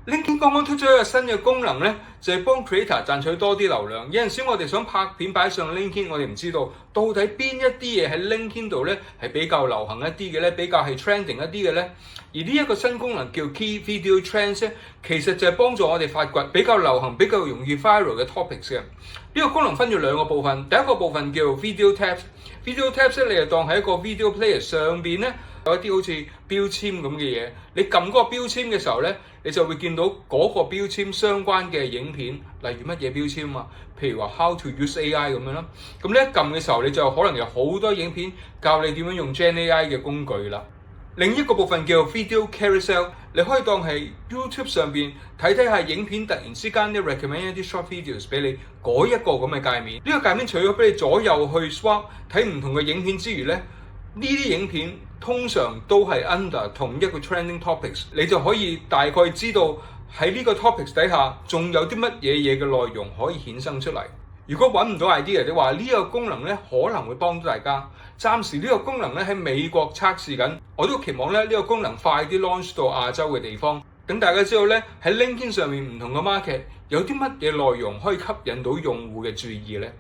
LinkedIn 剛剛推出一個新嘅功能咧，就係幫 creator 賺取多啲流量。有陣時我哋想拍片擺上 LinkedIn，我哋唔知道到底邊一啲嘢喺 LinkedIn 度咧係比較流行一啲嘅咧，比較係 trending 一啲嘅咧。而呢一個新功能叫 Key Video Trends 咧，其實就係幫助我哋發掘比較流行、比較容易 viral 嘅 topics 嘅。呢個功能分咗兩個部分，第一個部分叫 Video Tabs。Video Tabs 咧，你就當喺一個 video player 上邊咧有一啲好似標籤咁嘅嘢，你撳嗰個標籤嘅時候咧，你就會見到嗰個標籤相關嘅影片，例如乜嘢標籤啊？譬如話 How to use AI 咁樣啦。咁你一撳嘅時候，你就可能有好多影片教你點樣用 Gen AI 嘅工具啦。另一個部分叫 Video Carousel， 你可以當係 YouTube 上邊睇下影片，突然之間咧 recommend 一啲 short videos 俾你嗰一個咁嘅界面。呢個界面除咗俾你左右去 swap 睇唔同嘅影片之餘咧，呢啲影片通常都係 under 同一個 trending topics， 你就可以大概知道喺呢個 topics 底下仲有啲乜嘢嘅內容可以衍生出嚟。如果揾唔到 idea 嘅話，呢個功能咧可能會幫到大家。暫時呢個功能咧喺美國測試緊，我都期望咧呢個功能快啲 launch 到亞洲嘅地方，等大家知道咧喺 LinkedIn 上面唔同嘅 market 有啲乜嘢內容可以吸引到用戶嘅注意咧。